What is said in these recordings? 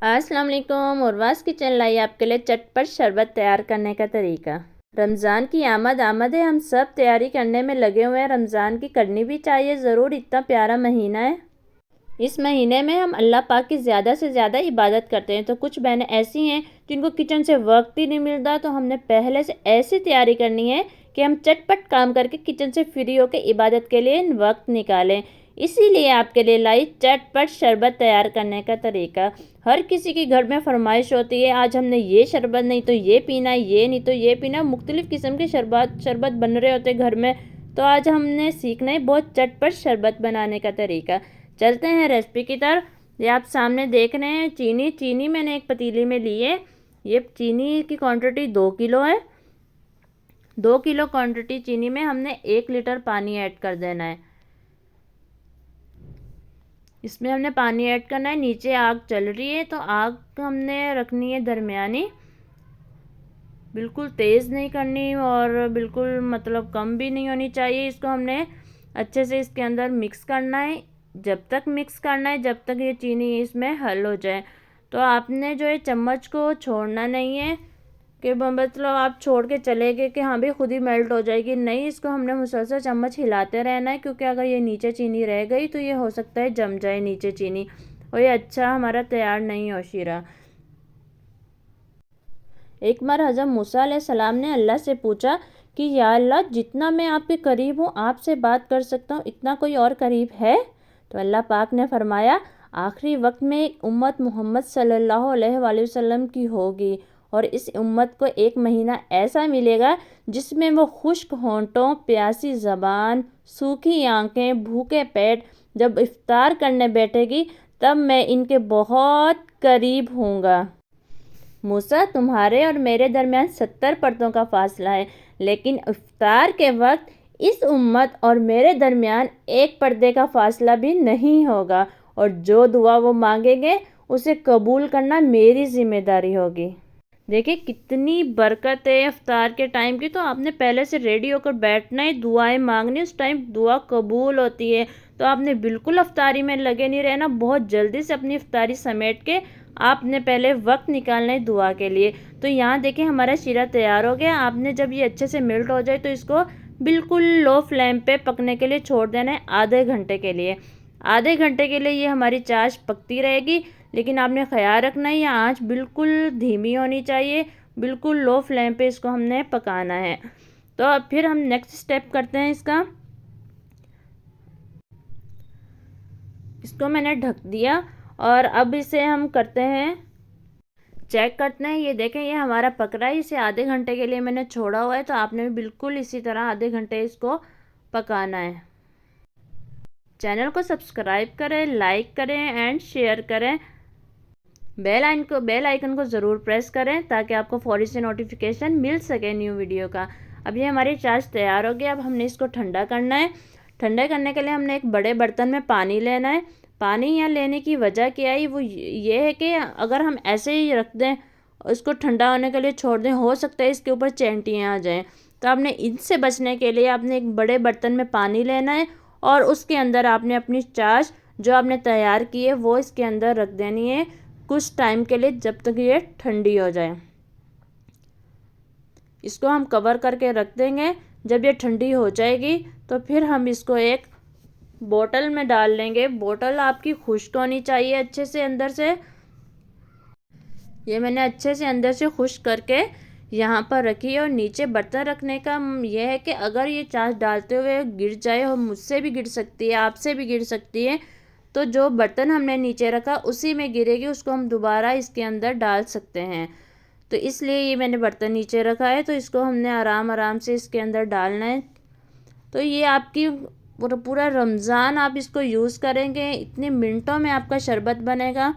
अस्सलाम वालेकुम। उर्वास किचन लाई आपके लिए चटपट शरबत तैयार करने का तरीका। रमज़ान की आमद है, हम सब तैयारी करने में लगे हुए हैं। रमज़ान की करनी भी चाहिए ज़रूर, इतना प्यारा महीना है। इस महीने में हम अल्लाह पाक की ज़्यादा से ज़्यादा इबादत करते हैं। तो कुछ बहनें ऐसी हैं जिनको किचन से वक्त ही नहीं मिलता, तो हमने पहले से ऐसी तैयारी करनी है कि हम चटपट काम करके किचन से फ्री होकर इबादत के लिए वक्त निकालें। इसीलिए आपके लिए लाई चटपट शरबत तैयार करने का तरीका। हर किसी के घर में फरमाइश होती है, आज हमने ये शरबत नहीं तो ये पीना है, ये नहीं तो ये पीना। मुख्तलिफ़ किस्म के शरबत बन रहे होते घर में। तो आज हमने सीखना है बहुत चटपट शरबत बनाने का तरीका। चलते हैं रेसिपी की तरफ। ये आप सामने देख रहे हैं चीनी मैंने एक पतीली में ली है। ये चीनी की क्वांटिटी 2 किलो है। 2 किलो क्वांटिटी चीनी में हमने 1 लीटर पानी ऐड कर देना है। इसमें हमने पानी ऐड करना है। नीचे आग चल रही है, तो आग हमने रखनी है दरमियानी, बिल्कुल तेज़ नहीं करनी और बिल्कुल मतलब कम भी नहीं होनी चाहिए। इसको हमने अच्छे से इसके अंदर मिक्स करना है। जब तक मिक्स करना है जब तक ये चीनी इसमें हल हो जाए। तो आपने जो है चम्मच को छोड़ना नहीं है कि मतलब आप छोड़ के चले गए कि हाँ भाई खुद ही मेल्ट हो जाएगी, नहीं, इसको हमने मुसलसल चम्मच हिलाते रहना है। क्योंकि अगर ये नीचे चीनी रह गई तो ये हो सकता है जम जाए नीचे चीनी और ये अच्छा हमारा तैयार नहीं हो शीरा। एक बार हज़रत मूसा अलैहिस्सलाम ने अल्लाह से पूछा कि या अल्लाह, जितना मैं आपके करीब हूँ, आपसे बात कर सकता हूँ, इतना कोई और करीब है? तो अल्लाह पाक ने फरमाया, आखिरी वक्त में एक उम्मत मोहम्मद सल्लल्लाहु अलैहि वसल्लम की होगी और इस उम्मत को एक महीना ऐसा मिलेगा जिसमें वो खुश्क होंठों, प्यासी ज़बान, सूखी आंखें, भूखे पेट जब इफ्तार करने बैठेगी तब मैं इनके बहुत करीब हूँगा। मूसा, तुम्हारे और मेरे दरमियान 70 पर्दों का फासला है, लेकिन इफ्तार के वक्त इस उम्मत और मेरे दरमियान एक पर्दे का फासला भी नहीं होगा और जो दुआ वो मांगेंगे उसे कबूल करना मेरी जिम्मेदारी होगी। देखिए कितनी बरकत है इफ्तार के टाइम की। तो आपने पहले से रेडी होकर बैठना है, दुआएं मांगनी, उस टाइम दुआ कबूल होती है। तो आपने बिल्कुल इफ्तारी में लगे नहीं रहना, बहुत जल्दी से अपनी इफ्तारी समेट के आपने पहले वक्त निकालना है दुआ के लिए। तो यहाँ देखिए हमारा शीरा तैयार हो गया। आपने जब ये अच्छे से मेल्ट हो जाए तो इसको बिल्कुल लो फ्लेम पे पकने के लिए छोड़ देना है आधे घंटे के लिए। आधे घंटे के लिए ये हमारी चाश पकती रहेगी, लेकिन आपने ख्याल रखना है ये आंच बिल्कुल धीमी होनी चाहिए, बिल्कुल लो फ्लेम पे इसको हमने पकाना है। तो अब फिर हम नेक्स्ट स्टेप करते हैं इसका। इसको मैंने ढक दिया और अब इसे हम करते हैं चेक करते हैं। ये देखें ये हमारा पक रहा है। इसे आधे घंटे के लिए मैंने छोड़ा हुआ है, तो आपने भी बिल्कुल इसी तरह आधे घंटे इसको पकाना है। चैनल को सब्सक्राइब करें, लाइक करें एंड शेयर करें। बेल आइकन को ज़रूर प्रेस करें ताकि आपको फौरी से नोटिफिकेशन मिल सके न्यू वीडियो का। अब ये हमारी चाश तैयार हो गया। अब हमने इसको ठंडा करना है। ठंडा करने के लिए हमने एक बड़े बर्तन में पानी लेना है। पानी यहाँ लेने की वजह क्या है, वो ये है कि अगर हम ऐसे ही रख दें, इसको ठंडा होने के लिए छोड़ दें, हो सकता है इसके ऊपर चैंटियाँ आ जाएँ। तो आपने इनसे बचने के लिए आपने एक बड़े बर्तन में पानी लेना है और उसके अंदर आपने अपनी चाश जो आपने तैयार की है वो इसके अंदर रख देनी है कुछ टाइम के लिए, जब तक ये ठंडी हो जाए। इसको हम कवर करके रख देंगे। जब ये ठंडी हो जाएगी तो फिर हम इसको एक बोतल में डाल लेंगे। बोतल आपकी खुश्क होनी चाहिए अच्छे से अंदर से। ये मैंने अच्छे से अंदर से खुश्क करके यहाँ पर रखी है। और नीचे बर्तन रखने का यह है कि अगर ये चाश डालते हुए गिर जाए, और मुझसे भी गिर सकती है, आपसे भी गिर सकती है, तो जो बर्तन हमने नीचे रखा उसी में गिरेगी, उसको हम दोबारा इसके अंदर डाल सकते हैं। तो इसलिए ये मैंने बर्तन नीचे रखा है, तो इसको हमने आराम आराम से इसके अंदर डालना है। तो ये आपकी पूरा रमज़ान आप इसको यूज़ करेंगे, इतने मिनटों में आपका शरबत बनेगा।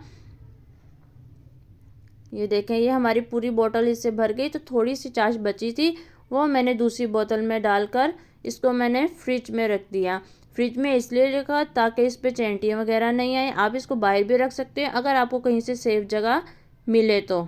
ये देखें ये हमारी पूरी बोतल इससे भर गई। तो थोड़ी सी चाश बची थी, वो मैंने दूसरी बोतल में डालकर इसको मैंने फ्रिज में रख दिया। फ्रिज में इसलिए रखा ताकि इस पर चैंटियाँ वगैरह नहीं आए। आप इसको बाहर भी रख सकते हैं अगर आपको कहीं से सेफ जगह मिले तो।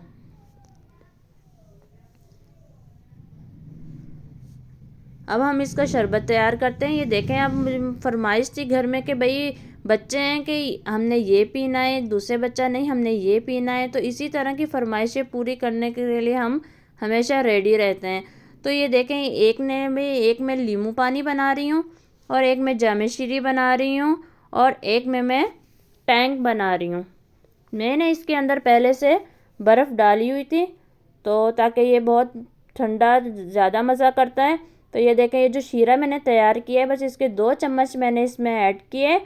अब हम इसका शरबत तैयार करते हैं। ये देखें, अब फरमाइश थी घर में कि भाई बच्चे हैं कि हमने ये पीना है, दूसरे बच्चा नहीं हमने ये पीना है, तो इसी तरह की फरमाइशें पूरी करने के लिए हम हमेशा रेडी रहते हैं। तो ये देखें, एक में नींबू पानी बना रही हूँ और एक में जामे शीरी बना रही हूँ और एक में मैं टैंक बना रही हूँ। मैंने इसके अंदर पहले से बर्फ़ डाली हुई थी तो ताकि ये बहुत ठंडा ज़्यादा मज़ा करता है। तो ये देखें, ये जो शीरा मैंने तैयार किया है बस इसके 2 चम्मच मैंने इसमें ऐड किए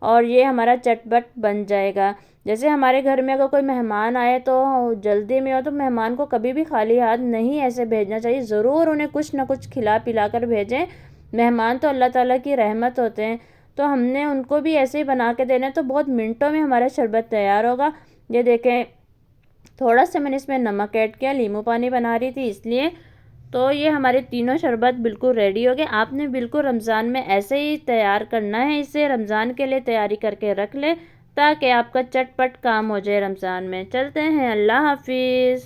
और ये हमारा चटपट बन जाएगा। जैसे हमारे घर में अगर कोई मेहमान आए तो जल्दी में हो तो मेहमान को कभी भी खाली हाथ नहीं ऐसे भेजना चाहिए, ज़रूर उन्हें कुछ ना कुछ खिला पिला कर भेजें। मेहमान तो अल्लाह ताला की रहमत होते हैं, तो हमने उनको भी ऐसे ही बना के देना है। तो बहुत मिनटों में हमारा शरबत तैयार होगा। ये देखें, थोड़ा सा मैंने इसमें नमक ऐड किया, नींबू पानी बना रही थी इसलिए। तो ये हमारे तीनों शरबत बिल्कुल रेडी हो गए। आपने बिल्कुल रमज़ान में ऐसे ही तैयार करना है, इसे रमज़ान के लिए तैयारी करके रख ले ताकि आपका चटपट काम हो जाए रमज़ान में। चलते हैं, अल्लाह हाफिज़।